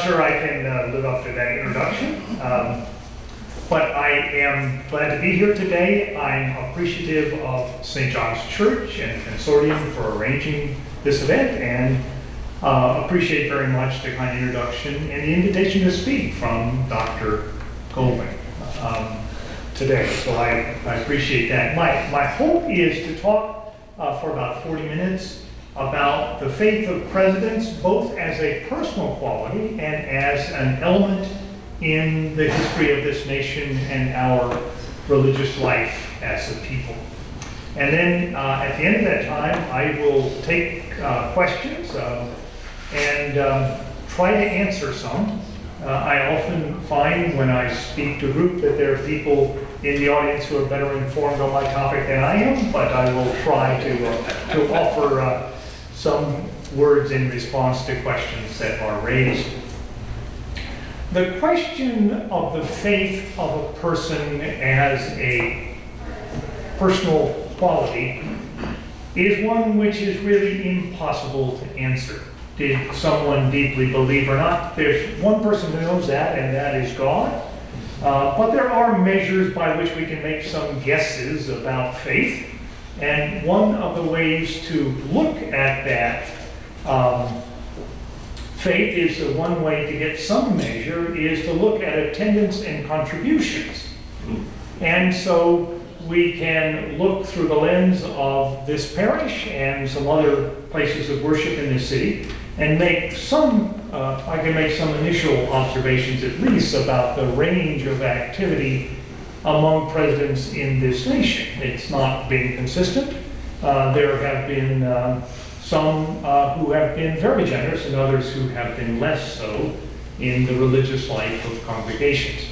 sure I can live up to that introduction, but I am glad to be here today. I'm appreciative of St. John's Church and Consortium for arranging this event, and appreciate very much the kind introduction and the invitation to speak from Dr. Goldman today. So I appreciate that. My hope is to talk for about 40 minutes about the faith of presidents, both as a personal quality and as an element in the history of this nation and our religious life as a people. And then at the end of that time, I will take questions and try to answer some. I often find when I speak to a group that there are people in the audience who are better informed on my topic than I am, but I will try to offer some words in response to questions that are raised. The question of the faith of a person as a personal quality is one which is really impossible to answer. Did someone deeply believe or not? There's one person who knows that, and that is God. But there are measures by which we can make some guesses about faith. And one of the ways to look at that faith is one way to get some measure is to look at attendance and contributions. And so we can look through the lens of this parish and some other places of worship in this city and make some, I can make some initial observations at least about the range of activity among presidents in this nation. It's not been consistent. There have been some who have been very generous and others who have been less so in the religious life of congregations.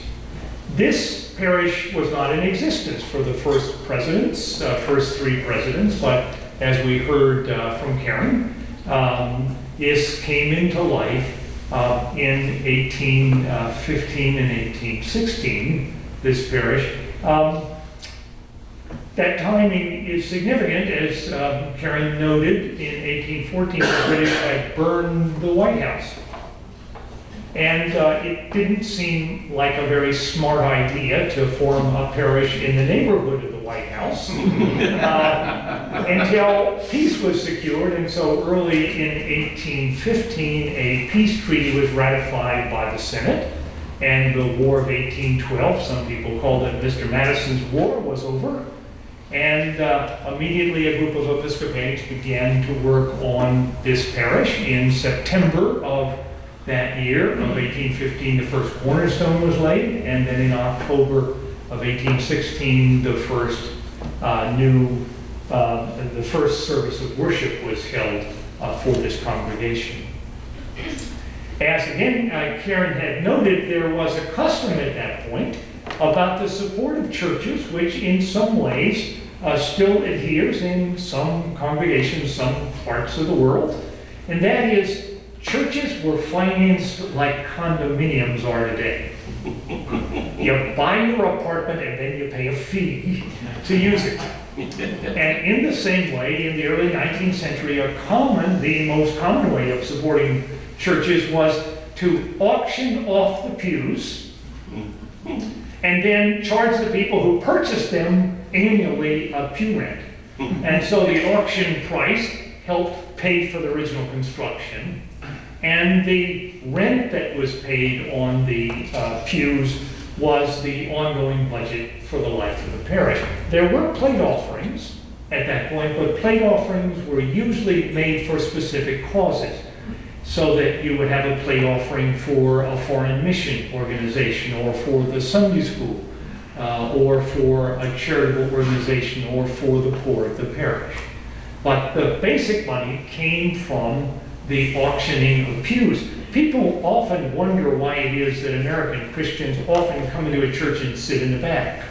This parish was not in existence for the first presidents, first three presidents, but as we heard from Karen, this came into life in 1815 and 1816, this parish. That timing is significant, as Karen noted. In 1814, the British had burned the White House. And it didn't seem like a very smart idea to form a parish in the neighborhood of the White House until peace was secured. And so early in 1815, a peace treaty was ratified by the Senate. And the War of 1812, some people called it Mr. Madison's War, was over. And immediately a group of Episcopalians began to work on this parish. In September of that year, of 1815, the first cornerstone was laid. And then in October of 1816, the first the first service of worship was held for this congregation. As again, Karen had noted, there was a custom at that point about the support of churches, which in some ways still adheres in some congregations, some parts of the world. And that is, churches were financed like condominiums are today. You buy your apartment and then you pay a fee to use it. And in the same way, in the early 19th century, the most common way of supporting churches was to auction off the pews and then charge the people who purchased them annually a pew rent. And so the auction price helped pay for the original construction, and the rent that was paid on the pews was the ongoing budget for the life of the parish. There were plate offerings at that point, but plate offerings were usually made for specific causes, so that you would have a plate offering for a foreign mission organization, or for the Sunday school, or for a charitable organization, or for the poor of the parish. But the basic money came from the auctioning of pews. People often wonder why it is that American Christians often come into a church and sit in the back.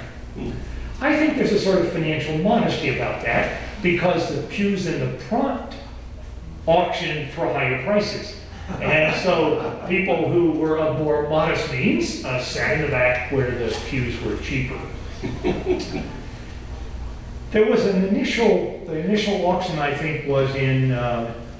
I think there's a sort of financial modesty about that, because the pews in the front auctioned for higher prices. And so people who were of more modest means sat in the back where the pews were cheaper. There was the initial auction, I think, was in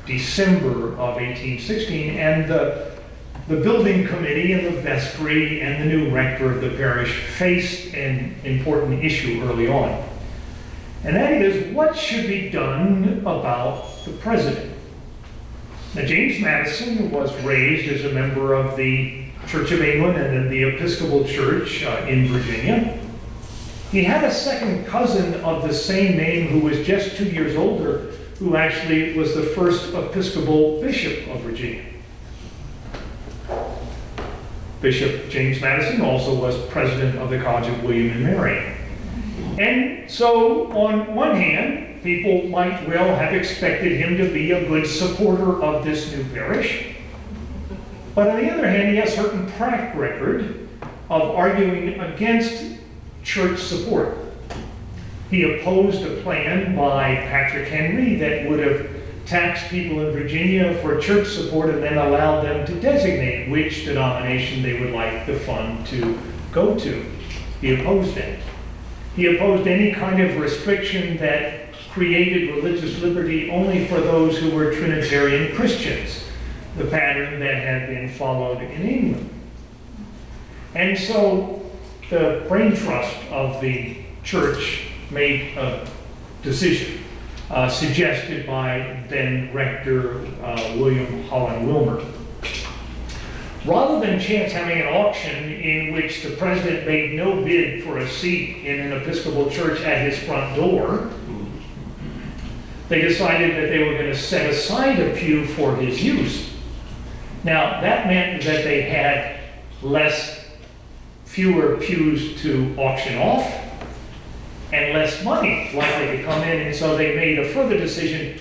December of 1816, and the the building committee and the vestry and the new rector of the parish faced an important issue early on. And that is, what should be done about the president? Now, James Madison was raised as a member of the Church of England and then the Episcopal Church in Virginia. He had a second cousin of the same name who was just 2 years older, who actually was the first Episcopal bishop of Virginia. Bishop James Madison also was president of the College of William and Mary. And so, on one hand, people might well have expected him to be a good supporter of this new parish. But on the other hand, he has a certain track record of arguing against church support. He opposed a plan by Patrick Henry that would have taxed people in Virginia for church support and then allowed them to designate which denomination they would like the fund to go to. He opposed it. He opposed any kind of restriction that created religious liberty only for those who were Trinitarian Christians, the pattern that had been followed in England. And so the brain trust of the church made a decision suggested by then Rector William Holland Wilmer. Rather than chance having an auction in which the president made no bid for a seat in an Episcopal church at his front door, they decided that they were going to set aside a pew for his use. Now, that meant that they had fewer pews to auction off, and less money likely to come in, and so they made a further decision.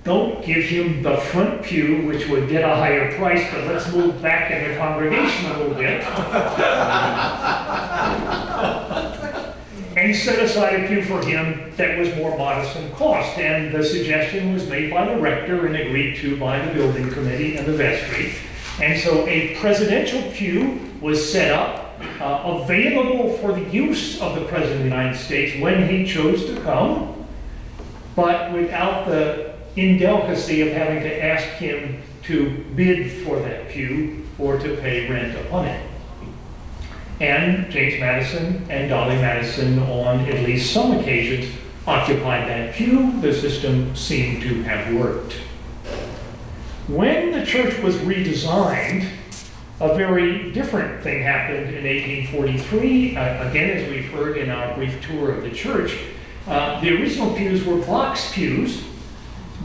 Don't give him the front pew, which would get a higher price, but let's move back in the congregation a little bit. And set aside a pew for him that was more modest in cost. And the suggestion was made by the rector and agreed to by the building committee and the vestry. And so a presidential pew was set up, available for the use of the President of the United States when he chose to come, but without the indelicacy of having to ask him to bid for that pew or to pay rent upon it. And James Madison and Dolly Madison, on at least some occasions, occupied that pew. The system seemed to have worked. When the church was redesigned, a very different thing happened in 1843. Again, as we've heard in our brief tour of the church, the original pews were box pews.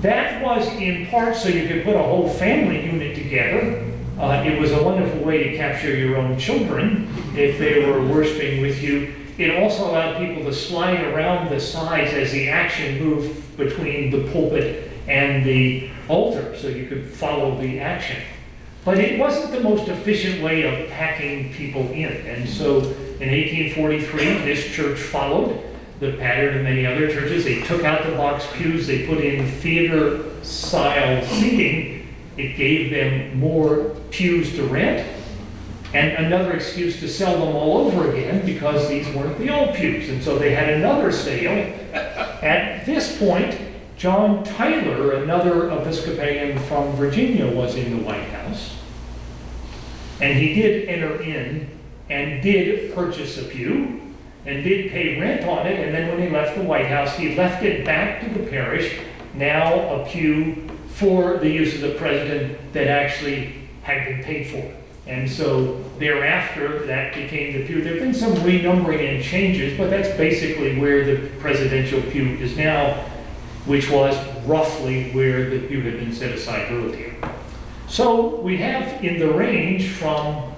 That was in part so you could put a whole family unit together. It was a wonderful way to capture your own children if they were worshiping with you. It also allowed people to slide around the sides as the action moved between the pulpit and the altar, so you could follow the action. But it wasn't the most efficient way of packing people in. And so in 1843, this church followed the pattern of many other churches. They took out the box pews, they put in theater-style seating. It gave them more pews to rent, and another excuse to sell them all over again because these weren't the old pews. And so they had another sale. At this point, John Tyler, another Episcopalian from Virginia, was in the White House. And he did enter in and did purchase a pew and did pay rent on it. And then when he left the White House, he left it back to the parish, now a pew for the use of the president that actually had been paid for. And so thereafter, that became the pew. There have been some renumbering and changes, but that's basically where the presidential pew is now, which was roughly where the pew had been set aside earlier. So we have in the range from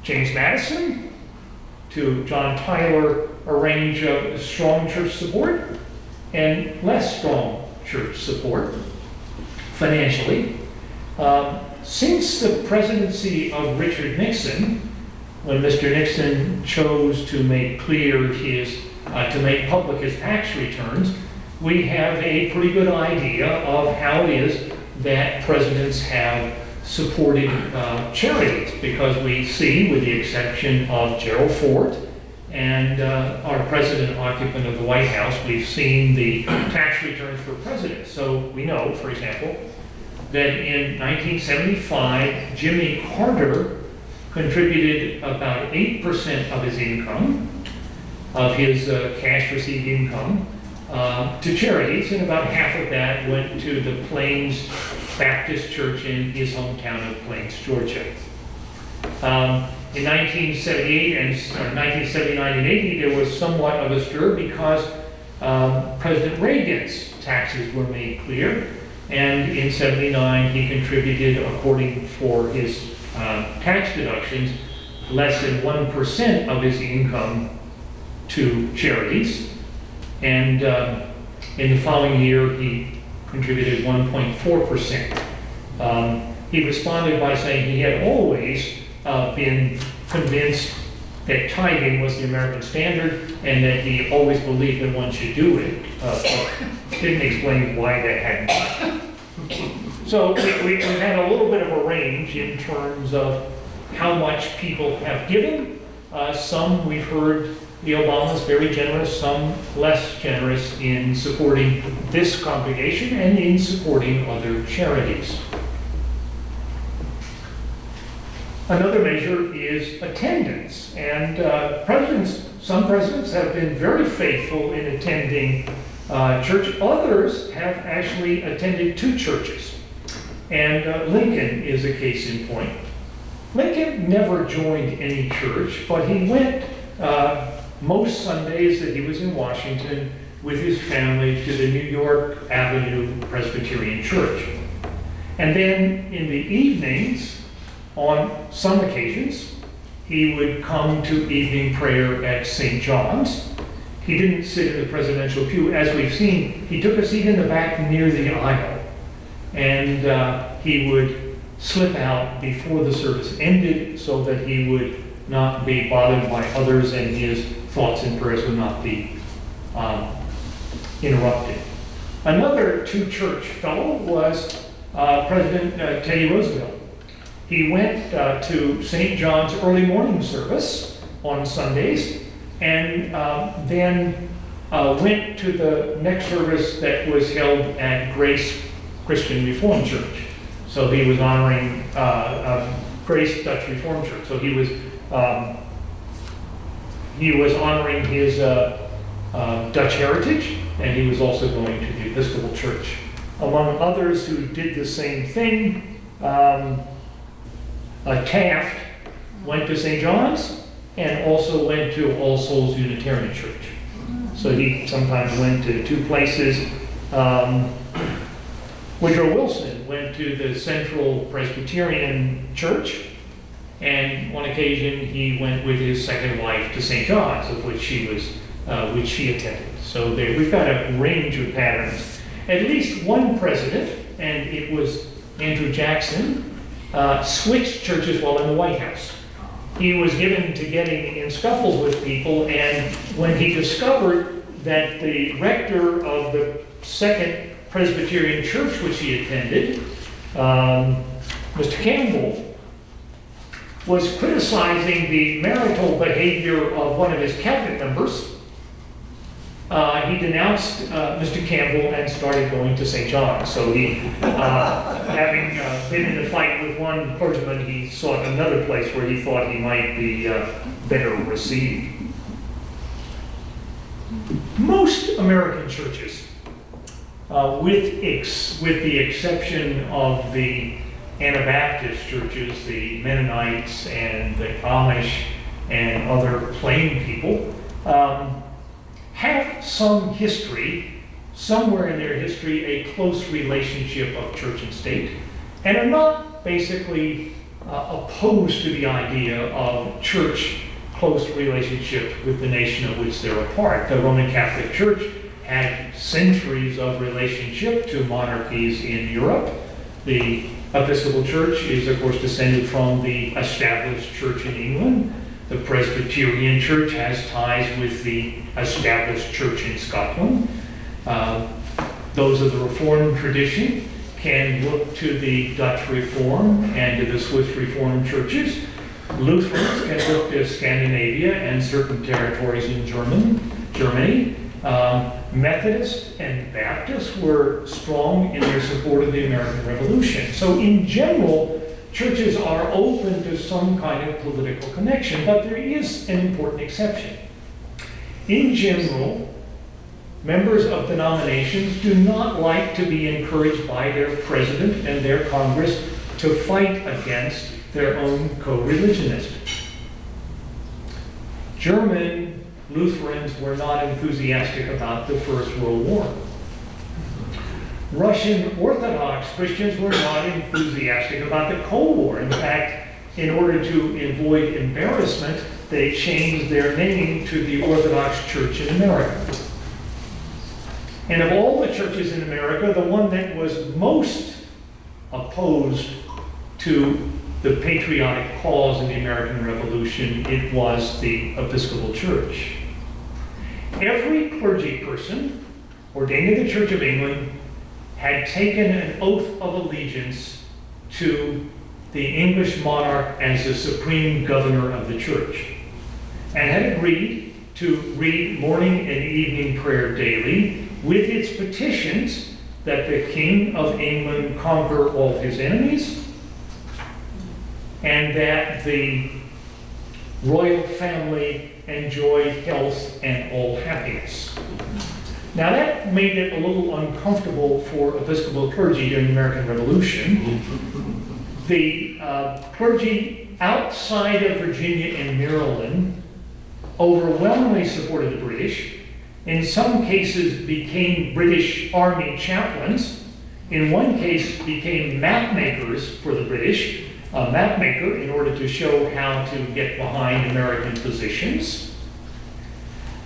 James Madison to John Tyler a range of strong church support and less strong church support financially. Since the presidency of Richard Nixon, when Mr. Nixon chose to make clear to make public his tax returns, we have a pretty good idea of how it is that presidents have supported charities, because we see, with the exception of Gerald Ford and our president occupant of the White House, we've seen the tax returns for presidents. So we know, for example, that in 1975, Jimmy Carter contributed about 8% of his income, of his cash received income, to charities, and about half of that went to the Plains Baptist Church in his hometown of Plains, Georgia. In 1978 and 1979 and 80, there was somewhat of a stir because President Reagan's taxes were made clear, and in 79 he contributed, according for his tax deductions, less than 1% of his income to charities, and in the following year he contributed 1.4%. He responded by saying he had always been convinced that tithing was the American standard and that he always believed that one should do it. Didn't explain why that hadn't. So we've had a little bit of a range in terms of how much people have given. Some we've heard the Obamas very generous, some less generous in supporting this congregation and in supporting other charities. Another measure is attendance, and some presidents have been very faithful in attending church. Others have actually attended 2 churches, and Lincoln is a case in point. Lincoln never joined any church, but he went most Sundays that he was in Washington with his family to the New York Avenue Presbyterian Church. And then in the evenings, on some occasions, he would come to evening prayer at St. John's. He didn't sit in the presidential pew. As we've seen, he took a seat in the back near the aisle, and he would slip out before the service ended so that he would not be bothered by others and his thoughts and prayers would not be interrupted. Another 2-church fellow was President Teddy Roosevelt. He went to St. John's early morning service on Sundays, and then went to the next service that was held at Grace Christian Reformed Church. So he was honoring Grace Dutch Reformed Church. So he was honoring his Dutch heritage, and he was also going to the Episcopal Church. Among others who did the same thing, Taft went to St. John's and also went to All Souls Unitarian Church. So he sometimes went to 2 places. Woodrow Wilson went to the Central Presbyterian Church, and one occasion he went with his second wife to St. John's, of which she attended. So we've got a range of patterns. At least one president, and it was Andrew Jackson, switched churches while in the White House. He was given to getting in scuffles with people, and when he discovered that the rector of the Second Presbyterian Church which he attended, Mr. Campbell, was criticizing the marital behavior of one of his cabinet members, he denounced Mr. Campbell and started going to St. John's. So he, having been in a fight with one clergyman, he sought another place where he thought he might be better received. Most American churches, with the exception of the Anabaptist churches, the Mennonites and the Amish and other plain people, have some history, somewhere in their history, a close relationship of church and state, and are not basically opposed to the idea of church close relationship with the nation of which they're a part. The Roman Catholic Church had centuries of relationship to monarchies in Europe. The Episcopal Church is, of course, descended from the established church in England. The Presbyterian Church has ties with the established church in Scotland. Those of the Reformed tradition can look to the Dutch Reform and to the Swiss Reformed churches. Lutherans can look to Scandinavia and certain territories in Germany. Methodists and Baptists were strong in their support of the American Revolution. So in general, churches are open to some kind of political connection, but there is an important exception. In general, members of denominations do not like to be encouraged by their president and their Congress to fight against their own co-religionists. German Lutherans were not enthusiastic about the First World War. Russian Orthodox Christians were not enthusiastic about the Cold War. In fact, in order to avoid embarrassment, they changed their name to the Orthodox Church in America. And of all the churches in America, the one that was most opposed to the patriotic cause in the American Revolution, it was the Episcopal Church. Every clergy person ordained in the Church of England had taken an oath of allegiance to the English monarch as the supreme governor of the church, and had agreed to read morning and evening prayer daily with its petitions that the King of England conquer all his enemies, and that the royal family enjoy health and all happiness. Now that made it a little uncomfortable for Episcopal clergy during the American Revolution. The clergy outside of Virginia and Maryland overwhelmingly supported the British. In some cases became British Army chaplains. In one case became map makers for the British. A map maker in order to show how to get behind American positions.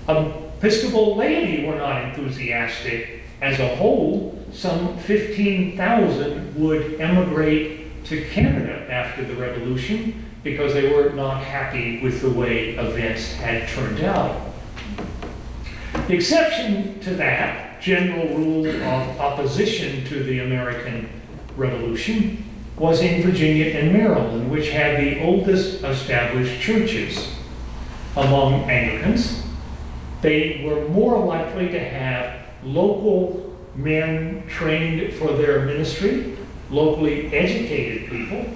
Episcopal laity were not enthusiastic. As a whole, some 15,000 would emigrate to Canada after the Revolution because they were not happy with the way events had turned out. The exception to that general rule of opposition to the American Revolution was in Virginia and Maryland, which had the oldest established churches among Anglicans. They were more likely to have local men trained for their ministry, locally educated people,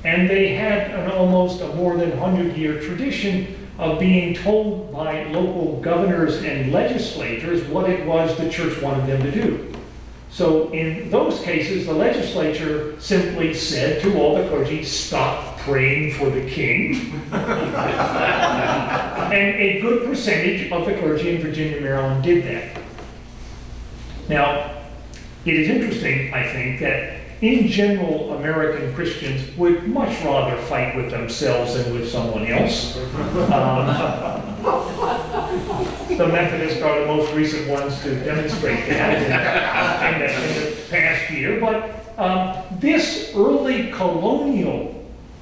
and they had an almost a more than 100-year tradition of being told by local governors and legislators what it was the church wanted them to do. So in those cases, the legislature simply said to all the clergy, stop praying for the king. And a good percentage of the clergy in Virginia and Maryland did that. Now, it is interesting, I think, that in general, American Christians would much rather fight with themselves than with someone else. The Methodists are the most recent ones to demonstrate that in the past year. But this early colonial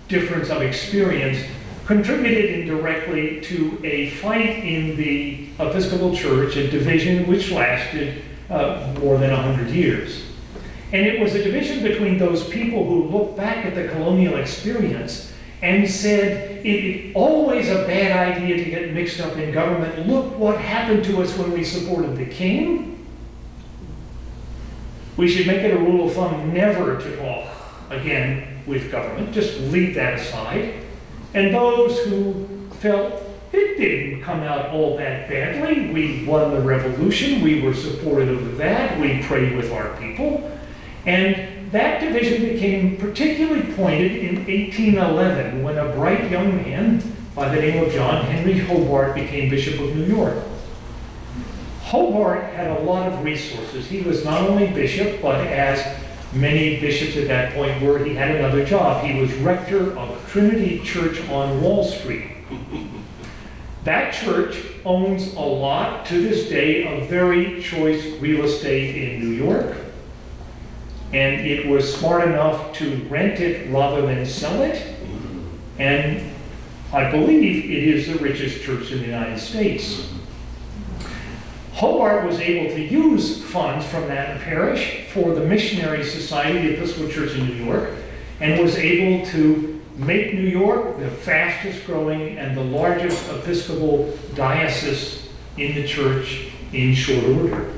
difference of experience contributed indirectly to a fight in the Episcopal Church, a division which lasted more than 100 years. And it was a division between those people who looked back at the colonial experience and said, it's always a bad idea to get mixed up in government. Look what happened to us when we supported the king. We should make it a rule of thumb never to talk again with government. Just leave that aside. And those who felt it didn't come out all that badly. We won the revolution. We were supportive of that. We prayed with our people. And that division became particularly pointed in 1811 when a bright young man by the name of John Henry Hobart became Bishop of New York. Hobart had a lot of resources. He was not only bishop, but as many bishops at that point were, he had another job. He was rector of Trinity Church on Wall Street. That church owns a lot to this day of very choice real estate in New York. And it was smart enough to rent it rather than sell it. And I believe it is the richest church in the United States. Hobart was able to use funds from that parish for the Missionary Society, the Episcopal Church in New York, and was able to make New York the fastest growing and the largest Episcopal diocese in the church in short order.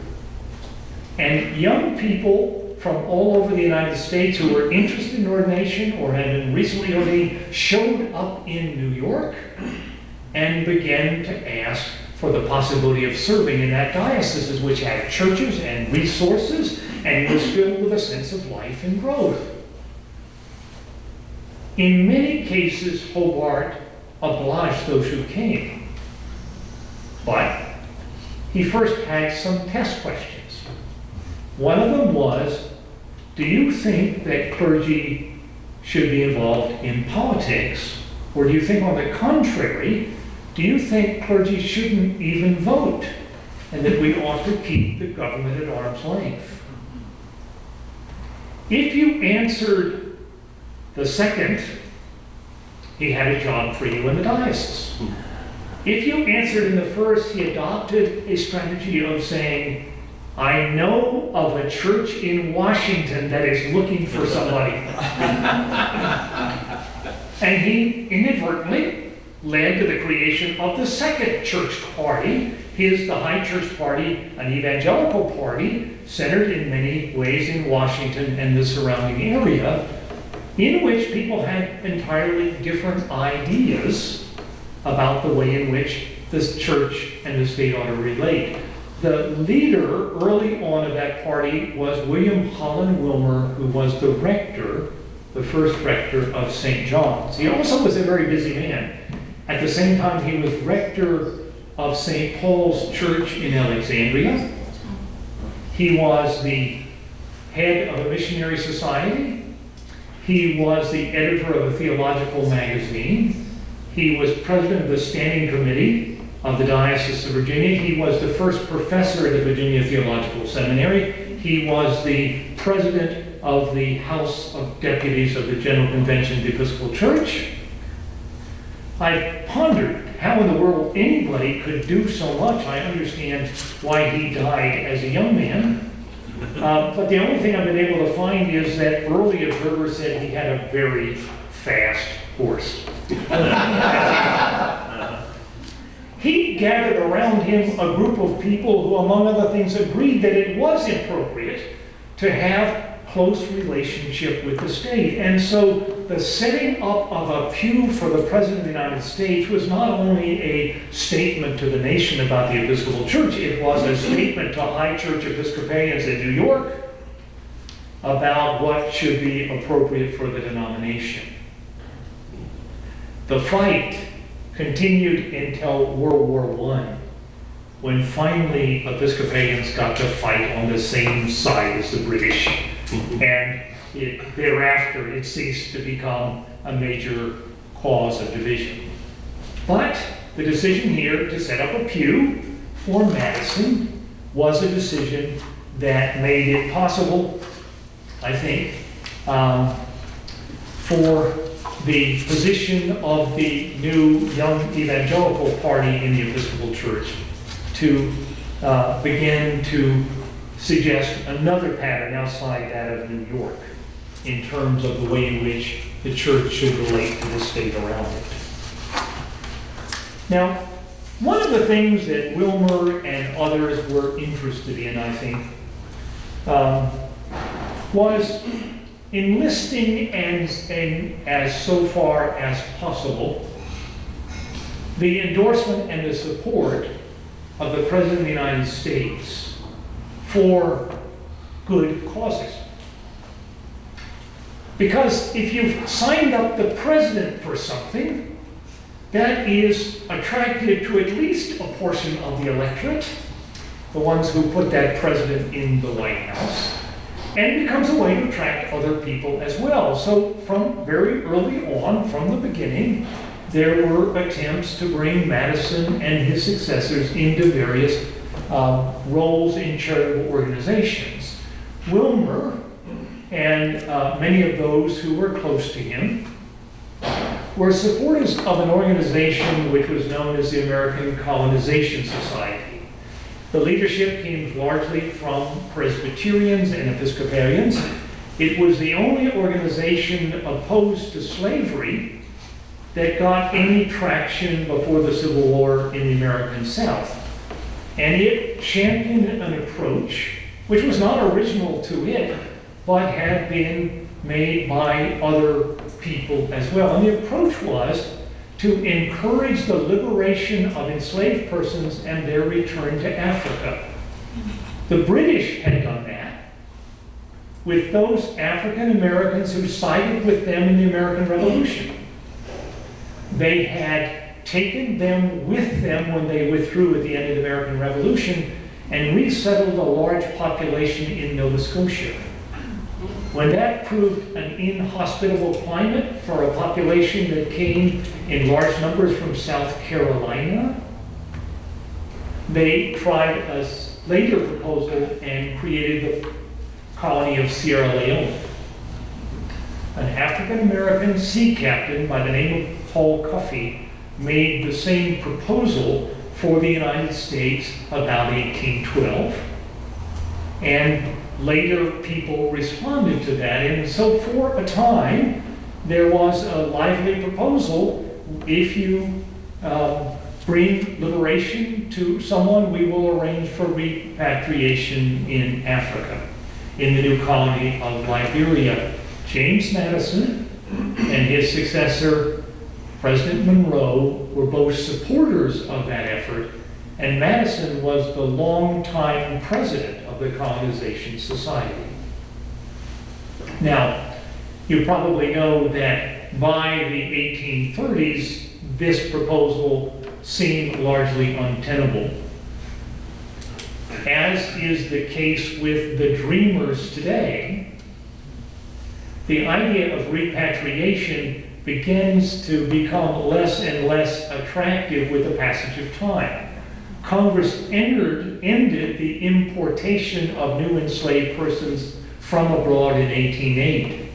And young people from all over the United States who were interested in ordination or had been recently ordained showed up in New York and began to ask for the possibility of serving in that diocese, which had churches and resources and was filled with a sense of life and growth. In many cases, Hobart obliged those who came, but he first had some test questions. One of them was, do you think that clergy should be involved in politics? Or do you think, on the contrary, do you think clergy shouldn't even vote and that we ought to keep the government at arm's length? If you answered the second, he had a job for you in the diocese. If you answered in the first, he adopted a strategy of saying, I know of a church in Washington that is looking for somebody. And he inadvertently led to the creation of the second church party, the High Church Party, an evangelical party centered in many ways in Washington and the surrounding area, in which people had entirely different ideas about the way in which this church and the state ought to relate. The leader early on of that party was William Holland Wilmer, who was the rector, the first rector of St. John's. He also was a very busy man. At the same time, he was rector of St. Paul's Church in Alexandria. He was the head of a missionary society. He was the editor of a theological magazine. He was president of the standing committee of the Diocese of Virginia. He was the first professor at the Virginia Theological Seminary. He was the president of the House of Deputies of the General Convention of the Episcopal Church. I pondered how in the world anybody could do so much. I understand why he died as a young man. But the only thing I've been able to find is that early observers said he had a very fast horse. He gathered around him a group of people who, among other things, agreed that it was appropriate to have close relationship with the state. And so the setting up of a pew for the President of the United States was not only a statement to the nation about the Episcopal Church, it was a statement to High Church Episcopalians in New York about what should be appropriate for the denomination. The fight continued until World War I, when finally Episcopalians got to fight on the same side as the British. And thereafter, it ceased to become a major cause of division. But the decision here to set up a pew for Madison was a decision that made it possible, I think, for the position of the new young evangelical party in the Episcopal Church to begin to suggest another pattern outside that of New York in terms of the way in which the church should relate to the state around it. Now, one of the things that Wilmer and others were interested in, I think, was enlisting as so far as possible the endorsement and the support of the President of the United States for good causes. Because if you've signed up the President for something, that is attractive to at least a portion of the electorate, the ones who put that President in the White House, and it becomes a way to attract other people as well. So from very early on, from the beginning, there were attempts to bring Madison and his successors into various roles in charitable organizations. Wilmer and many of those who were close to him were supporters of an organization which was known as the American Colonization Society. The leadership came largely from Presbyterians and Episcopalians. It was the only organization opposed to slavery that got any traction before the Civil War in the American South. And it championed an approach which was not original to it, but had been made by other people as well. And the approach was to encourage the liberation of enslaved persons and their return to Africa. The British had done that with those African Americans who sided with them in the American Revolution. They had taken them with them when they withdrew at the end of the American Revolution and resettled a large population in Nova Scotia. When that proved an inhospitable climate for a population that came in large numbers from South Carolina, they tried a later proposal and created the colony of Sierra Leone. An African American sea captain by the name of Paul Cuffey made the same proposal for the United States about 1812. And later people responded to that. And so for a time, there was a lively proposal: if you bring liberation to someone, we will arrange for repatriation in Africa, in the new colony of Liberia. James Madison and his successor, President Monroe, were both supporters of that effort, and Madison was the longtime president of the Colonization Society. Now, you probably know that by the 1830s, this proposal seemed largely untenable. As is the case with the dreamers today, the idea of repatriation begins to become less and less attractive with the passage of time. Congress ended the importation of new enslaved persons from abroad in 1808.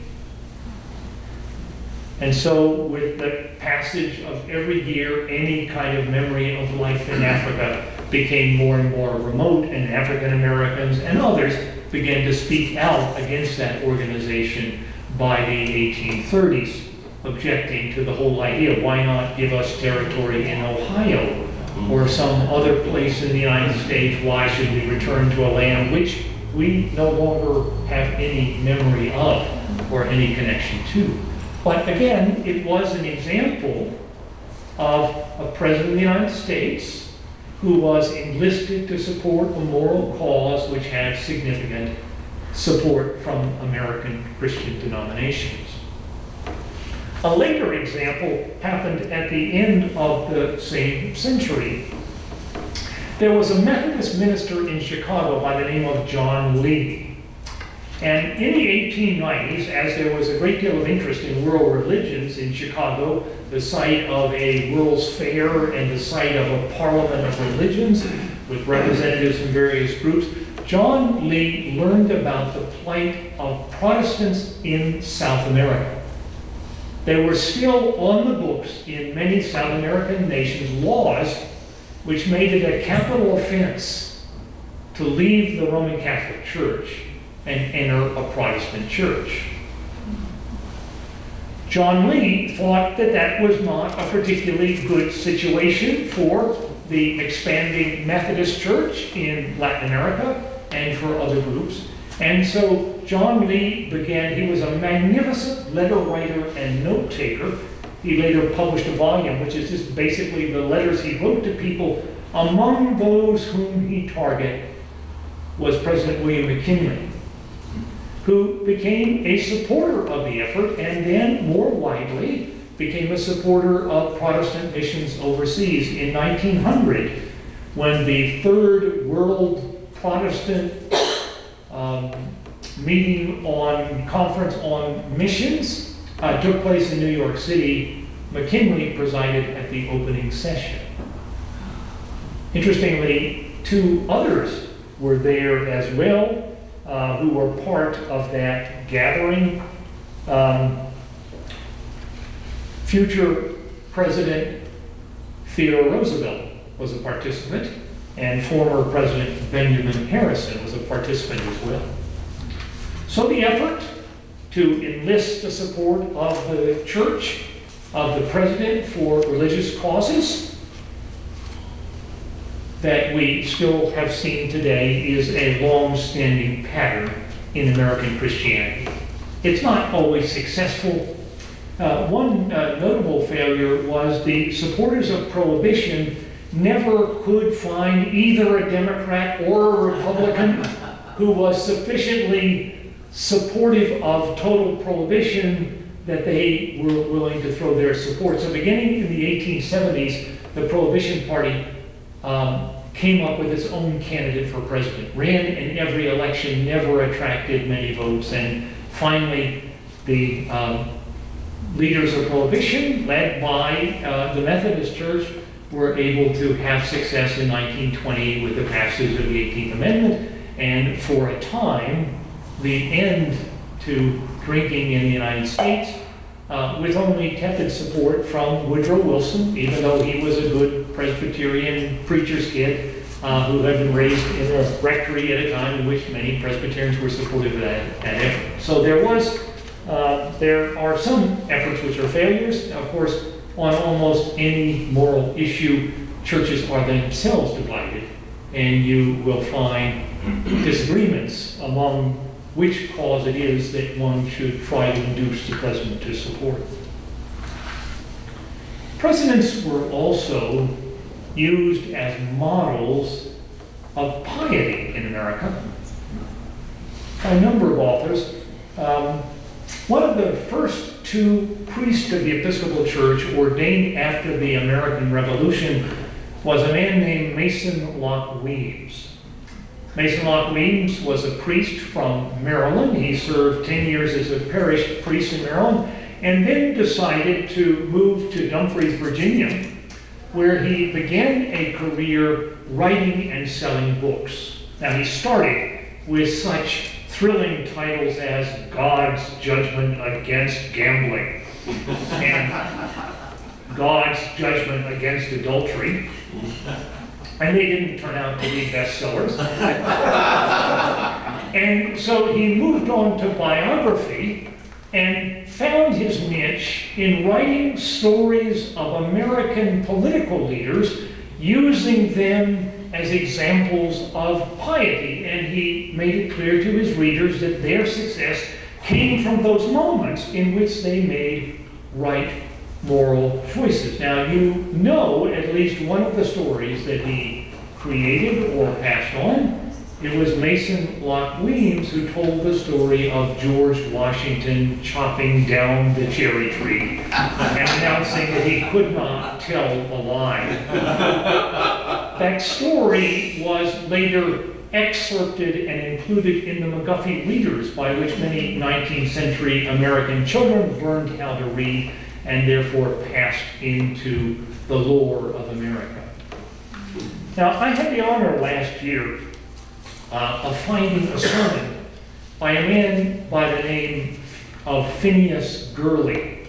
And so with the passage of every year, any kind of memory of life in Africa became more and more remote, and African Americans and others began to speak out against that organization by the 1830s. Objecting to the whole idea. Why not give us territory in Ohio or some other place in the United States? Why should we return to a land which we no longer have any memory of or any connection to? But again, it was an example of a president of the United States who was enlisted to support a moral cause which had significant support from American Christian denominations. A later example happened at the end of the same century. There was a Methodist minister in Chicago by the name of John Lee. And in the 1890s, as there was a great deal of interest in world religions in Chicago, the site of a World's Fair and the site of a parliament of religions with representatives from various groups, John Lee learned about the plight of Protestants in South America. There were still on the books in many South American nations laws which made it a capital offense to leave the Roman Catholic Church and enter a Protestant church. John Lee thought that that was not a particularly good situation for the expanding Methodist Church in Latin America and for other groups. And so John Lee began, he was a magnificent letter writer and note taker. He later published a volume, which is just basically the letters he wrote to people. Among those whom he targeted was President William McKinley, who became a supporter of the effort and then more widely became a supporter of Protestant missions overseas. In 1900, when the Third World Protestant conference on missions took place in New York City, McKinley presided at the opening session. Interestingly, two others were there as well, who were part of that gathering. Future President Theodore Roosevelt was a participant, and former President Benjamin Harrison was a participant as well. So the effort to enlist the support of the church, of the president for religious causes, that we still have seen today is a long-standing pattern in American Christianity. It's not always successful. One notable failure was the supporters of Prohibition never could find either a Democrat or a Republican who was sufficiently supportive of total prohibition that they were willing to throw their support. So beginning in the 1870s, the Prohibition Party came up with its own candidate for president, ran in every election, never attracted many votes, and finally the leaders of Prohibition, led by the Methodist Church, were able to have success in 1920 with the passage of the 18th Amendment, and for a time, the end to drinking in the United States, with only tepid support from Woodrow Wilson, even though he was a good Presbyterian preacher's kid who had been raised in a rectory at a time in which many Presbyterians were supportive of that effort. So there are some efforts which are failures. Of course, on almost any moral issue, churches are themselves divided, and you will find disagreements among which cause it is that one should try to induce the president to support. Presidents were also used as models of piety in America by a number of authors. One of the first two priests of the Episcopal Church ordained after the American Revolution was a man named Mason Locke Weems. Mason Locke Weems was a priest from Maryland. He served 10 years as a parish priest in Maryland, and then decided to move to Dumfries, Virginia, where he began a career writing and selling books. Now, he started with such thrilling titles as God's Judgment Against Gambling and God's Judgment Against Adultery. And they didn't turn out to be bestsellers. And so he moved on to biography and found his niche in writing stories of American political leaders, using them as examples of piety. And he made it clear to his readers that their success came from those moments in which they made right moral choices. Now, you know at least one of the stories that he created or passed on. It was Mason Locke Weems who told the story of George Washington chopping down the cherry tree and announcing that he could not tell a lie. That story was later excerpted and included in the McGuffey Readers, by which many 19th century American children learned how to read and therefore passed into the lore of America. Now, I had the honor last year of finding a sermon by a man by the name of Phineas Gurley.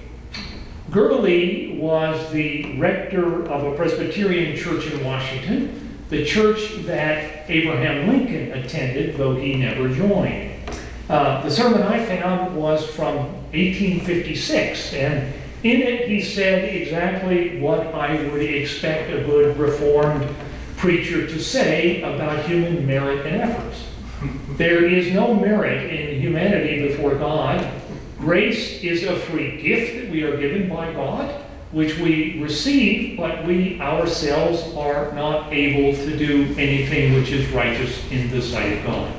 Gurley was the rector of a Presbyterian church in Washington, the church that Abraham Lincoln attended, though he never joined. The sermon I found was from 1856, and in it he said exactly what I would expect a good Reformed preacher to say about human merit and efforts. There is no merit in humanity before God. Grace is a free gift that we are given by God, which we receive, but we ourselves are not able to do anything which is righteous in the sight of God.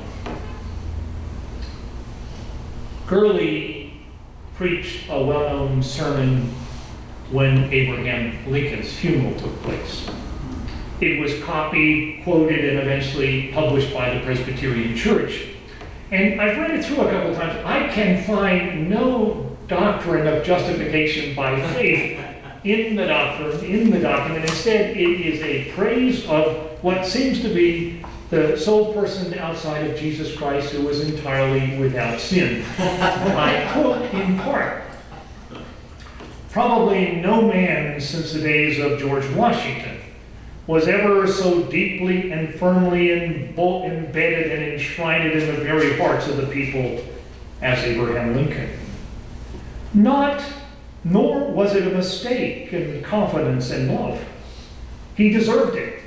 Gurley preached a well-known sermon when Abraham Lincoln's funeral took place. It was copied, quoted, and eventually published by the Presbyterian Church. And I've read it through a couple of times. I can find no doctrine of justification by faith in the document. Instead, it is a praise of what seems to be the sole person outside of Jesus Christ who was entirely without sin. I quote in part, "Probably no man since the days of George Washington was ever so deeply and firmly embedded and enshrined in the very hearts of the people as Abraham Lincoln. Nor was it a mistake in confidence and love. He deserved it.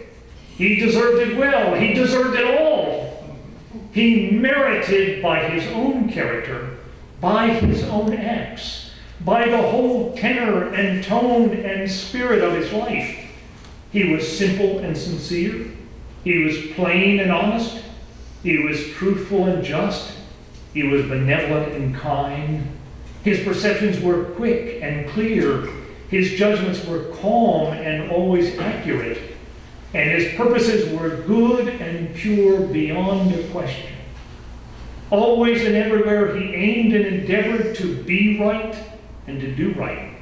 He deserved it well. He deserved it all. He merited by his own character, by his own acts, by the whole tenor and tone and spirit of his life. He was simple and sincere. He was plain and honest. He was truthful and just. He was benevolent and kind. His perceptions were quick and clear. His judgments were calm and always accurate. And his purposes were good and pure beyond a question. Always and everywhere he aimed and endeavored to be right and to do right.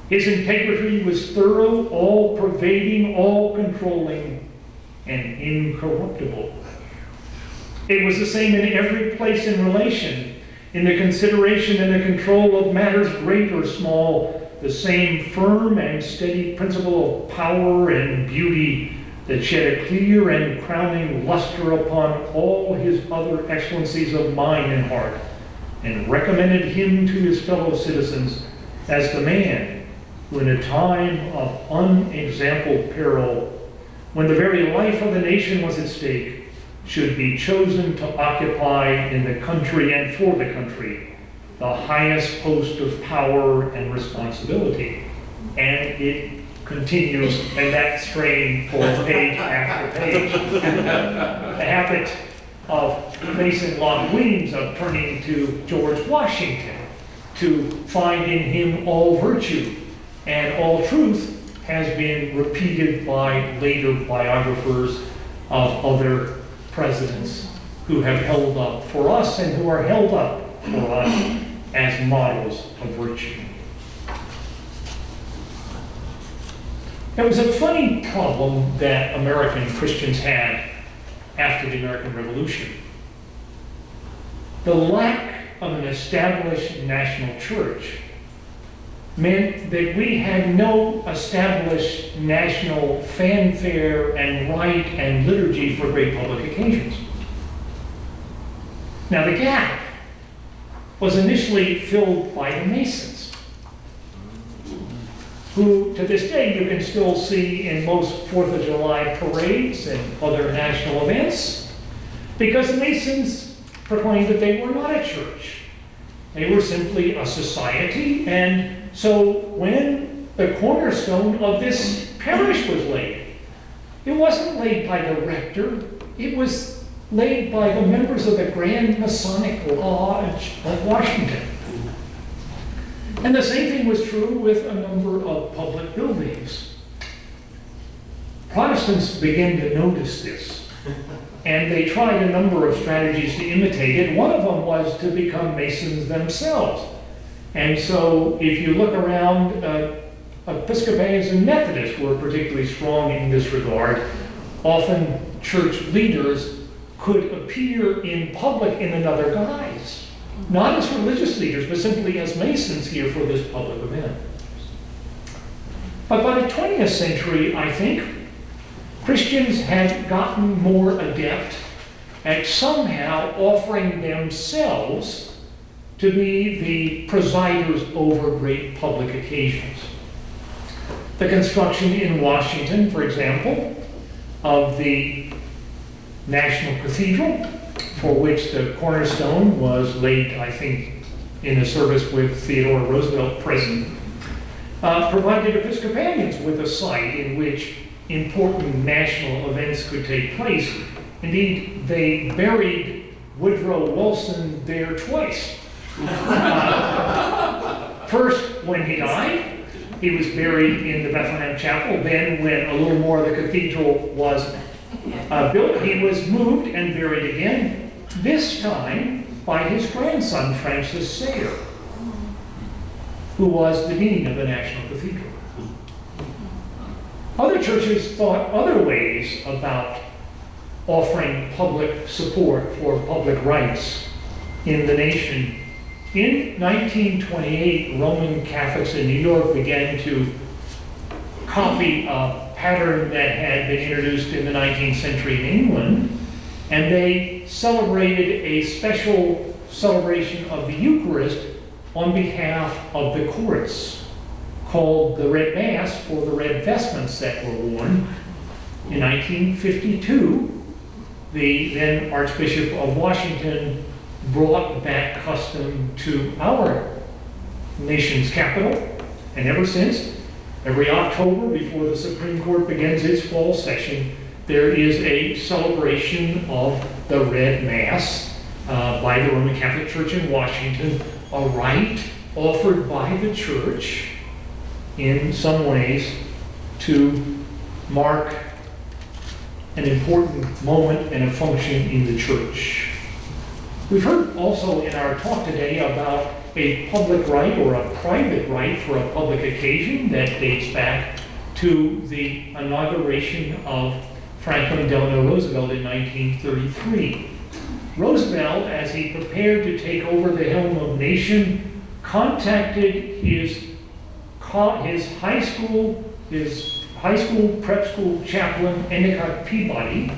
His integrity was thorough, all-pervading, all-controlling, and incorruptible. It was the same in every place and relation, in the consideration and the control of matters great or small, the same firm and steady principle of power and beauty that shed a clear and crowning luster upon all his other excellencies of mind and heart, and recommended him to his fellow citizens as the man who, in a time of unexampled peril, when the very life of the nation was at stake, should be chosen to occupy in the country and for the country the highest post of power and responsibility. And it continues in that strain for page after page. The habit of Mason Long Weems of turning to George Washington to find in him all virtue and all truth has been repeated by later biographers of other presidents who have held up for us and who are held up for us as models of virtue. It was a funny problem that American Christians had after the American Revolution. The lack of an established national church meant that we had no established national fanfare and rite and liturgy for great public occasions. Now the gap was initially filled by the Masons, who to this day you can still see in most 4th of July parades and other national events, because the Masons proclaimed that they were not a church. They were simply a society, and so when the cornerstone of this parish was laid, it wasn't laid by the rector, it was laid by the members of the Grand Masonic Lodge of Washington. And the same thing was true with a number of public buildings. Protestants began to notice this, and they tried a number of strategies to imitate it. One of them was to become Masons themselves. And so if you look around, Episcopalians and Methodists were particularly strong in this regard. Often church leaders could appear in public in another guise, not as religious leaders, but simply as Masons here for this public event. But by the 20th century, I think, Christians had gotten more adept at somehow offering themselves to be the presiders over great public occasions. The construction in Washington, for example, of the National Cathedral, for which the cornerstone was laid, I think, in a service with Theodore Roosevelt present, provided Episcopalians with a site in which important national events could take place. Indeed, they buried Woodrow Wilson there twice. First, when he died, he was buried in the Bethlehem Chapel. Then, when a little more of the cathedral was built, he was moved and buried again, this time by his grandson, Francis Sayre, who was the dean of the National Cathedral. Other churches thought other ways about offering public support for public rights in the nation. In 1928, Roman Catholics in New York began to copy a pattern that had been introduced in the 19th century in England, and they celebrated a special celebration of the Eucharist on behalf of the courts, called the Red Mass for the red vestments that were worn. In 1952, the then Archbishop of Washington brought that custom to our nation's capital, and ever since, every October before the Supreme Court begins its fall session, there is a celebration of the Red Mass by the Roman Catholic Church in Washington, a rite offered by the Church in some ways to mark an important moment and a function in the Church. We've heard also in our talk today about a public rite or a private rite for a public occasion that dates back to the inauguration of Franklin Delano Roosevelt in 1933. Roosevelt, as he prepared to take over the helm of nation, contacted his high school prep school chaplain, Endicott Peabody,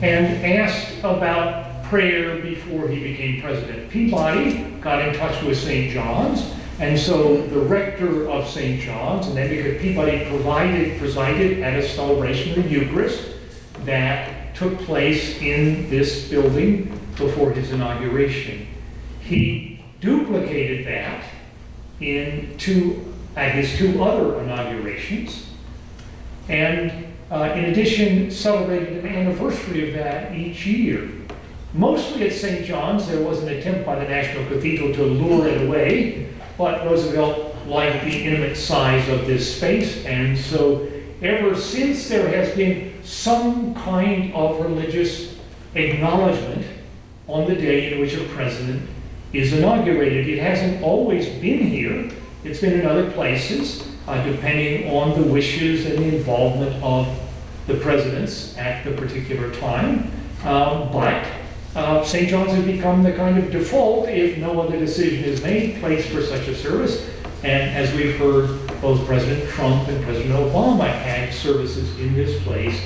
and asked about prayer before he became president. Peabody got in touch with St. John's, and so the rector of St. John's, and Endicott Peabody, presided at a celebration of the Eucharist that took place in this building before his inauguration. He duplicated that at his two other inaugurations, and in addition celebrated an anniversary of that each year. Mostly at St. John's, there was an attempt by the National Cathedral to lure it away, but Roosevelt liked the intimate size of this space, and so ever since there has been some kind of religious acknowledgement on the day in which a president is inaugurated. It hasn't always been here. It's been in other places, depending on the wishes and the involvement of the presidents at the particular time. But St. John's has become the kind of default, if no other decision is made, place for such a service. And as we've heard, both President Trump and President Obama had services in this place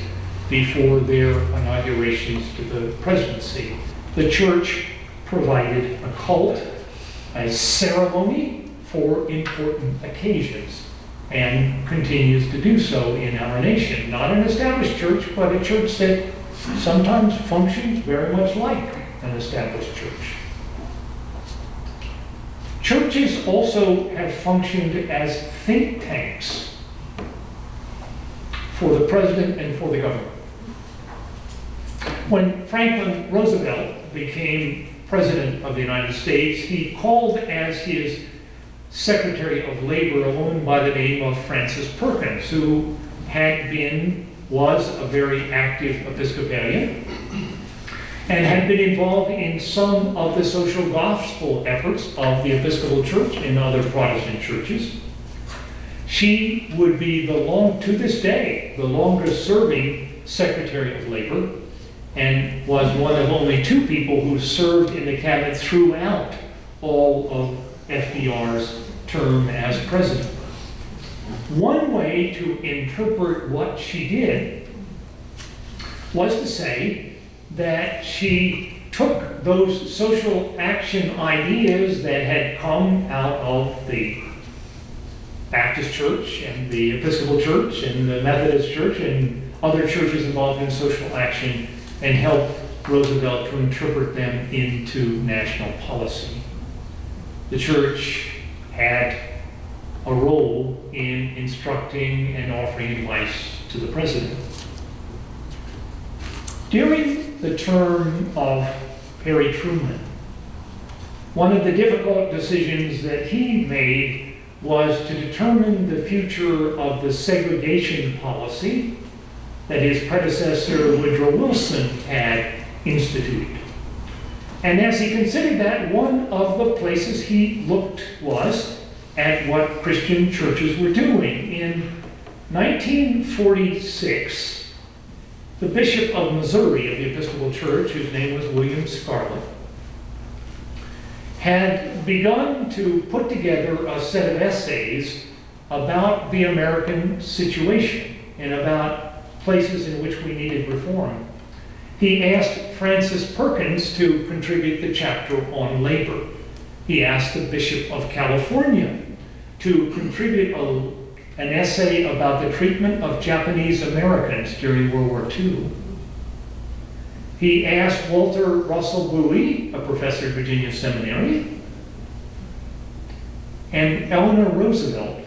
before their inaugurations to the presidency. The church provided a cult, a ceremony for important occasions, and continues to do so in our nation. Not an established church, but a church that sometimes functions very much like an established church. Churches also have functioned as think tanks for the president and for the government. When Franklin Roosevelt became president of the United States, he called as his Secretary of Labor a woman by the name of Frances Perkins, who was a very active Episcopalian and had been involved in some of the social gospel efforts of the Episcopal Church and other Protestant churches. She would be to this day, the longest serving Secretary of Labor, and was one of only two people who served in the cabinet throughout all of FDR's term as president. One way to interpret what she did was to say that she took those social action ideas that had come out of the Baptist Church and the Episcopal Church and the Methodist Church and other churches involved in social action and helped Roosevelt to interpret them into national policy. The church had a role in instructing and offering advice to the president. During the term of Harry Truman, one of the difficult decisions that he made was to determine the future of the segregation policy that his predecessor Woodrow Wilson had instituted. And as he considered that, one of the places he looked was at what Christian churches were doing. In 1946, the Bishop of Missouri of the Episcopal Church, whose name was William Scarlett, had begun to put together a set of essays about the American situation and about places in which we needed reform. He asked Frances Perkins to contribute the chapter on labor. He asked the Bishop of California to contribute an essay about the treatment of Japanese Americans during World War II. He asked Walter Russell Bowie, a professor at Virginia Seminary, and Eleanor Roosevelt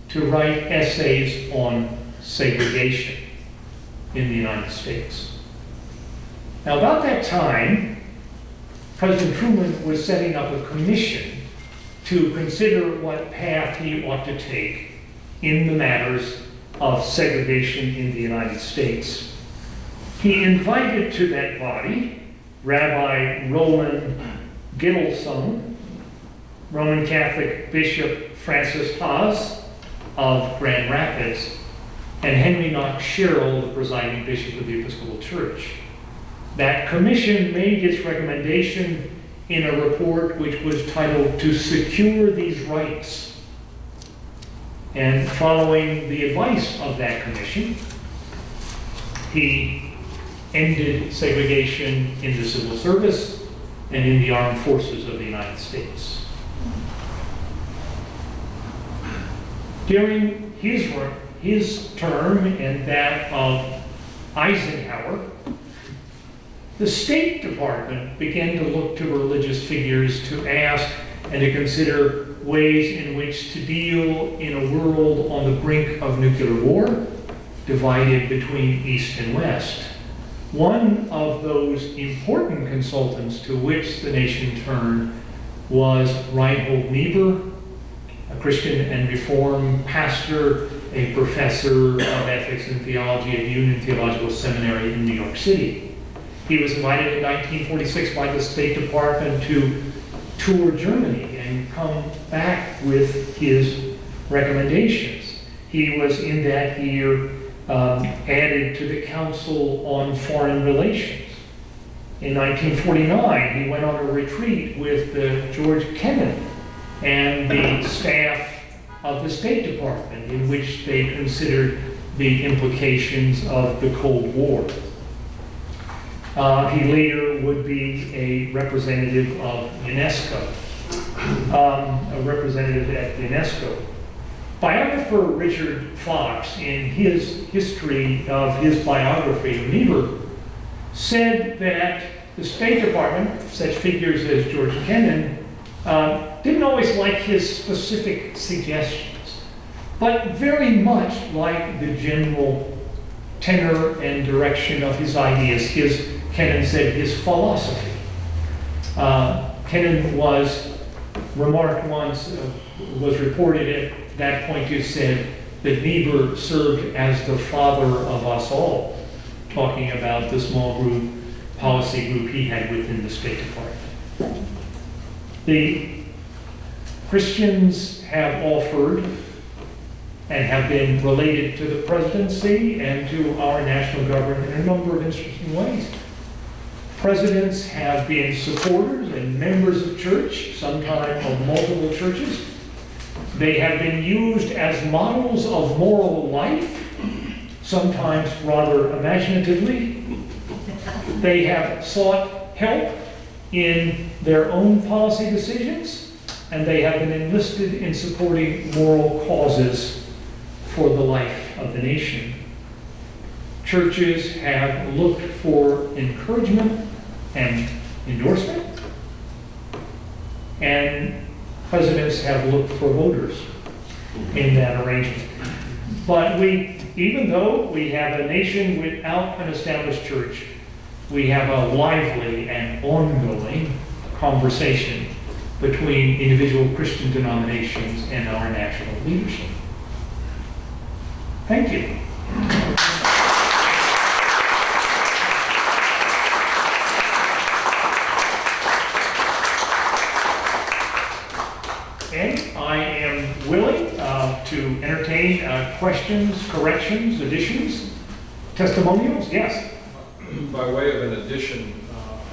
to write essays on segregation in the United States. Now, about that time, President Truman was setting up a commission to consider what path he ought to take in the matters of segregation in the United States. He invited to that body Rabbi Roland Gittleson, Roman Catholic Bishop Francis Haas of Grand Rapids, and Henry Knox Sherrill, the presiding bishop of the Episcopal Church. That commission made its recommendation in a report which was titled "To Secure These Rights." And following the advice of that commission, he ended segregation in the civil service and in the armed forces of the United States. During his term and that of Eisenhower, the State Department began to look to religious figures to ask and to consider ways in which to deal in a world on the brink of nuclear war, divided between East and West. One of those important consultants to which the nation turned was Reinhold Niebuhr, a Christian and Reformed pastor, a professor of ethics and theology at Union Theological Seminary in New York City. He was invited in 1946 by the State Department to tour Germany and come back with his recommendations. He was in that year added to the Council on Foreign Relations. In 1949, he went on a retreat with George Kennan and the staff of the State Department, in which they considered the implications of the Cold War. He later would be a representative of UNESCO, a representative at UNESCO. Biographer Richard Fox, in his history of his biography of Niebuhr, said that the State Department, such figures as George Kennan, didn't always like his specific suggestions, but very much like the general tenor and direction of his ideas, Kennan said, his philosophy. Kennan was remarked once, was reported at that point to said that Niebuhr served as the father of us all, talking about the small group, policy group he had within the State Department. The Christians have offered and have been related to the presidency and to our national government in a number of interesting ways. Presidents have been supporters and members of church, sometimes of multiple churches. They have been used as models of moral life, sometimes rather imaginatively. They have sought help in their own policy decisions, and they have been enlisted in supporting moral causes for the life of the nation. Churches have looked for encouragement and endorsement, and presidents have looked for voters in that arrangement. But even though we have a nation without an established church, we have a lively and ongoing conversation between individual Christian denominations and our national leadership. Thank you. And I am willing to entertain questions, corrections, additions, testimonials. Yes? By way of an addition,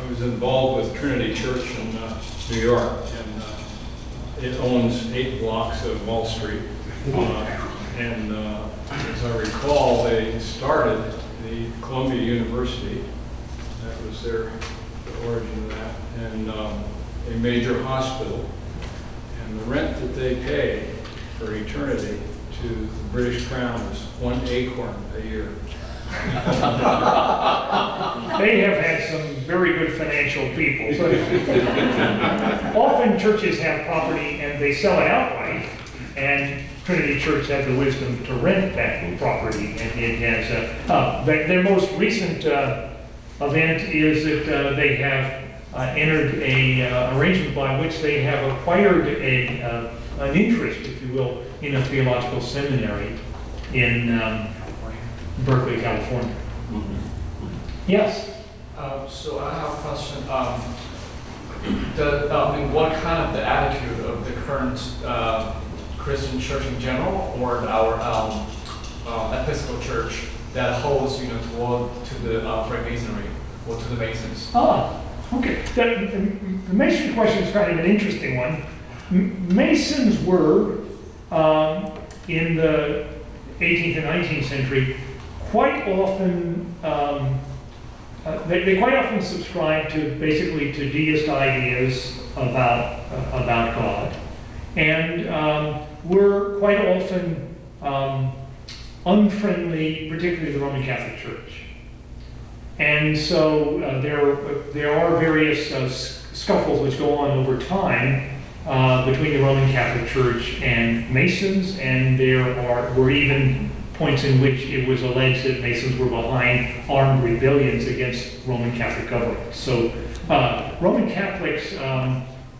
I was involved with Trinity Church in New York, and it owns 8 blocks of Wall Street. And as I recall, they started the Columbia University. That was the origin of that, and a major hospital. And the rent that they pay for eternity to the British Crown is 1 acorn a year. They have had some very good financial people. So often churches have property and they sell it outright, and Trinity Church had the wisdom to rent that property, and it has their most recent event is that they have entered a arrangement by which they have acquired an interest, if you will, in a theological seminary in Berkeley, California. Yes? So I have a question. What kind of the attitude of the current Christian church in general, or our Episcopal church that holds, toward to the Freemasonry or to the Masons? Okay. The Mason question is kind of an interesting one. Masons were, in the 18th and 19th century, quite often, they quite often subscribed to basically to deist ideas about God, and were quite often unfriendly, particularly the Roman Catholic Church. And so there are various scuffles which go on over time between the Roman Catholic Church and Masons, and there were even points in which it was alleged that Masons were behind armed rebellions against Roman Catholic government. So Roman Catholics,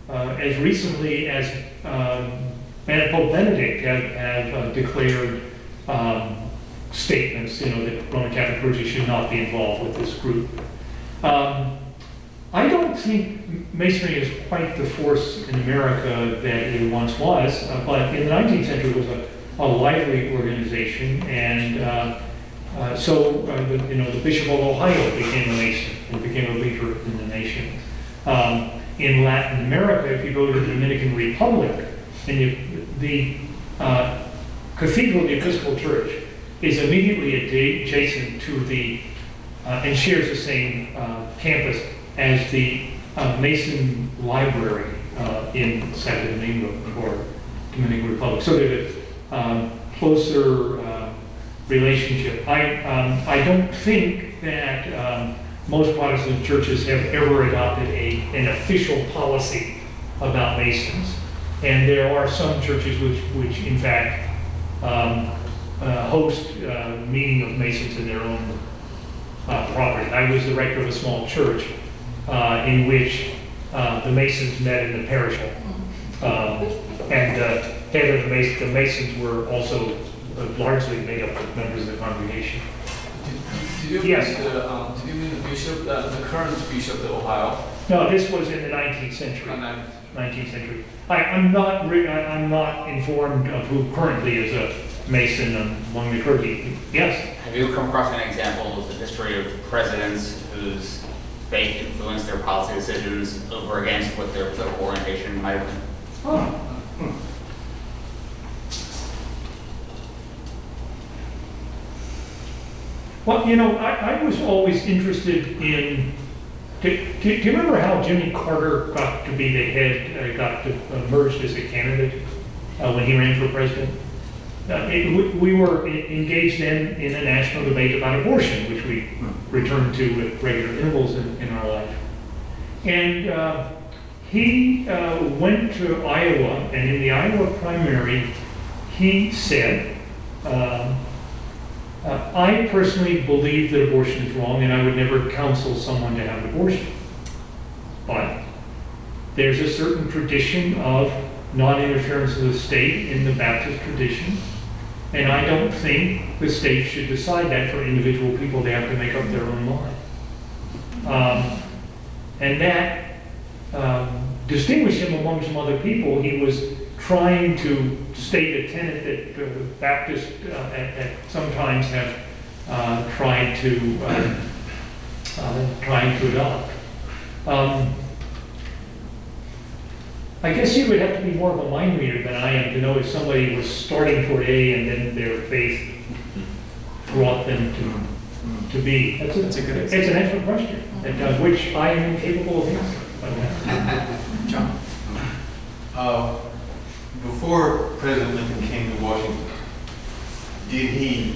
as recently as Pope Benedict, have declared statements, that Roman Catholic clergy should not be involved with this group. I don't think Masonry is quite the force in America that it once was, but in the 19th century it was a lively organization, and the Bishop of Ohio became a Mason and became a leader in the nation. In Latin America, if you go to the Dominican Republic, and the Cathedral of the Episcopal Church is immediately adjacent to and shares the same campus as the Mason Library in Santo Domingo or Dominican Republic. So there's a closer relationship. I don't think that most Protestant churches have ever adopted an official policy about Masons, and there are some churches which in fact host meeting of Masons in their own property. I was the rector of a small church in which the Masons met in the parish hall, and head of the Masons were also largely made up of members of the congregation. Did you Yes. Did you mean the bishop, the current bishop of Ohio? No, this was in the 19th century. 19th century. I'm not informed of who currently is a Mason among the clergy. Yes? Have you come across any examples of history of presidents whose faith influenced their policy decisions over against what their political orientation might have been? Oh. Well, I was always interested in. Do you remember how Jimmy Carter got to be the head, emerged as a candidate when he ran for president? We were engaged then in a national debate about abortion, which we returned to at regular intervals in our life. And he went to Iowa, and in the Iowa primary, he said, I personally believe that abortion is wrong, and I would never counsel someone to have an abortion. But there's a certain tradition of non-interference of the state in the Baptist tradition, and I don't think the state should decide that for individual people. They have to make up their own mind. And that distinguished him among some other people. He was trying to state a tenet that Baptists sometimes have tried to adopt. I guess you would have to be more of a mind reader than I am to know if somebody was starting toward A and then their faith brought them to B. It's an excellent question, which I am incapable of answering. John? Before President Lincoln came to Washington, Did he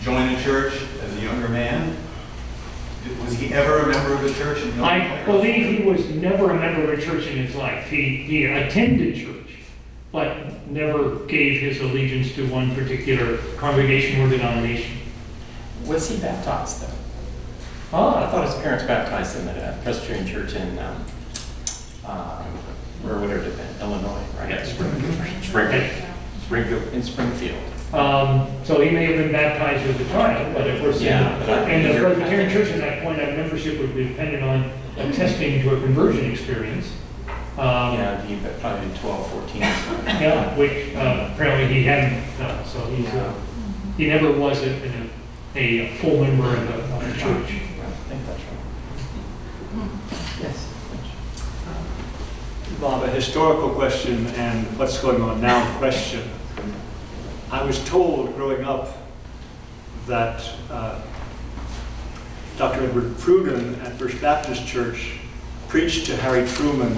join a church as a younger man? Was he ever a member of a church in Illinois? I believe he was never a member of a church in his life. He attended church, but never gave his allegiance to one particular congregation or denomination. Was he baptized though? Ah, I thought his parents baptized him at a Presbyterian church in, or whatever it been, Illinois, right? Yeah, Springfield. In Springfield. so he may have been baptized as a child, but of course, Yeah, but I- and the Presbyterian church at that point, our membership would be dependent on attesting to a conversion experience. Yeah, he probably 12, 14 or something. Yeah, which apparently he hadn't done, so he never was a full member of the church. I think that's right. Yes. Bob, a historical question and what's going on now question. I was told growing up that Dr. Edward Pruden at First Baptist Church preached to Harry Truman,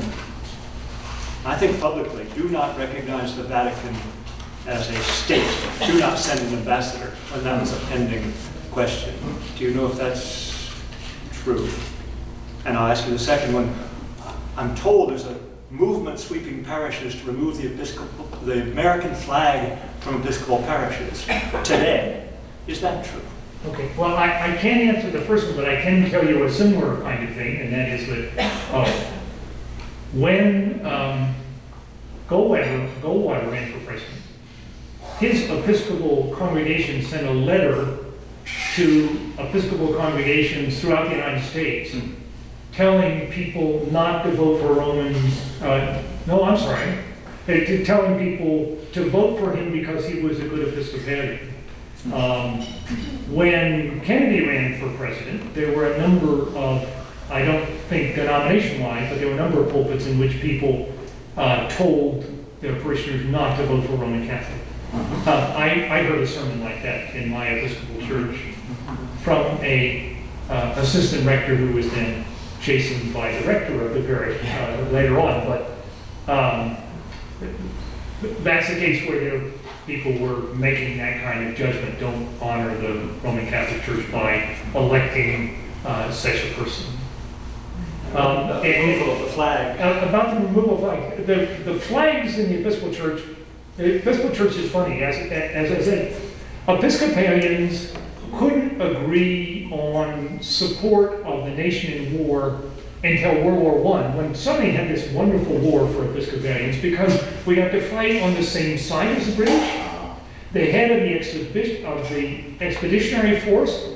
I think publicly, do not recognize the Vatican as a state. Do not send an ambassador, when that was a pending question. Do you know if that's true? And I'll ask you the second one. I'm told there's a movement sweeping parishes to remove the American flag from Episcopal parishes today. Is that true? Okay, well, I can't answer the first one, but I can tell you a similar kind of thing, and that is that when Goldwater ran for president, his Episcopal congregation sent a letter to Episcopal congregations throughout the United States telling people not to vote for telling people to vote for him because he was a good Episcopalian. When Kennedy ran for president, there were a number of, I don't think denomination-wise, but there were a number of pulpits in which people told their parishioners not to vote for Roman Catholic. I heard a sermon like that in my Episcopal church from a assistant rector who was then chastened by the rector of the parish later on. But that's the case where people were making that kind of judgment. Don't honor the Roman Catholic Church by electing such a person. The removal of the flag. About the removal of flag, the flags in the Episcopal Church is funny. As I said, Episcopalians couldn't agree on support of the nation in war until World War I, when suddenly had this wonderful war for Episcopalians because we got to fight on the same side as the British. The head of the expeditionary force,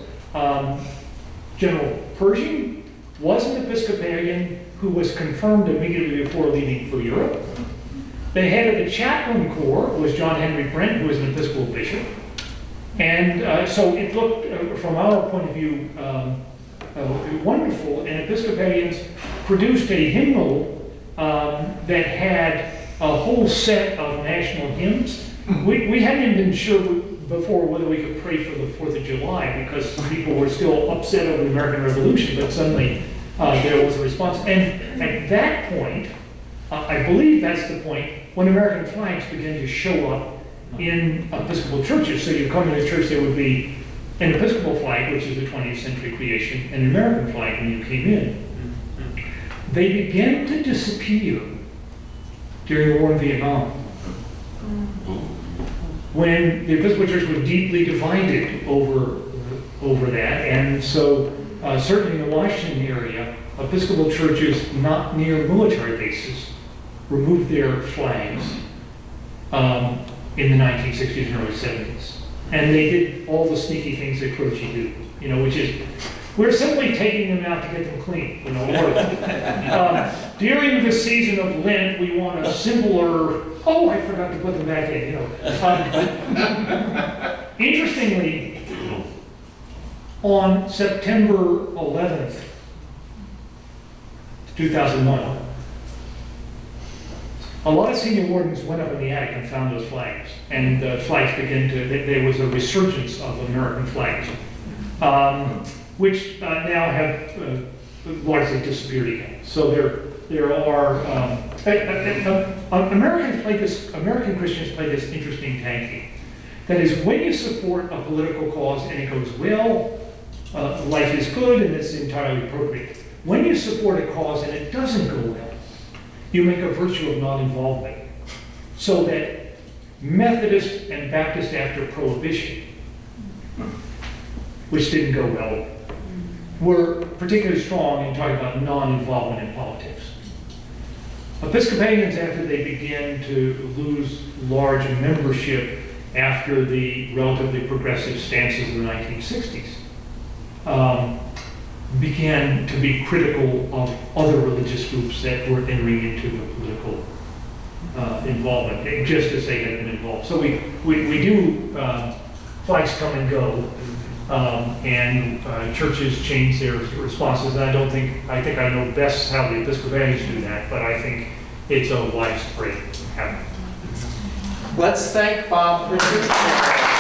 General Pershing, was an Episcopalian who was confirmed immediately before leaving for Europe. The head of the chaplain corps was John Henry Brent, who was an Episcopal bishop. And so it looked, from our point of view, wonderful. And Episcopalians produced a hymnal that had a whole set of national hymns. We hadn't even been sure before whether we could pray for the 4th of July because people were still upset over the American Revolution, but suddenly there was a response. And at that point, I believe that's the point when American flags began to show up in Episcopal churches. So you come to a church, there would be an Episcopal flag, which is a 20th century creation, and an American flag when you came in. They began to disappear during the war in Vietnam, when the Episcopal Church was deeply divided over that. And so certainly in the Washington area, Episcopal churches not near military bases removed their flags in the 1960s and early 70s. And they did all the sneaky things that clergy do, which is, we're simply taking them out to get them clean, or during the season of Lent, we want a simpler, I forgot to put them back in, Interestingly, on September 11th, 2001, a lot of senior wardens went up in the attic and found those flags. And the flags there was a resurgence of American flags, which now have largely disappeared again. So there are, American Christians play this interesting tag game. That is, when you support a political cause and it goes well, life is good and it's entirely appropriate. When you support a cause and it doesn't go well, you make a virtue of non-involvement. So that Methodist and Baptist after Prohibition, which didn't go well, were particularly strong in talking about non-involvement in politics. Episcopalians, after they began to lose large membership after the relatively progressive stances of the 1960s, began to be critical of other religious groups that were entering into the political involvement, just as they had been involved. So we do, flags come and go, and churches change their responses. And I think I know best how the Episcopalians do that, but I think it's a widespread habit. Let's thank Bob Prichard.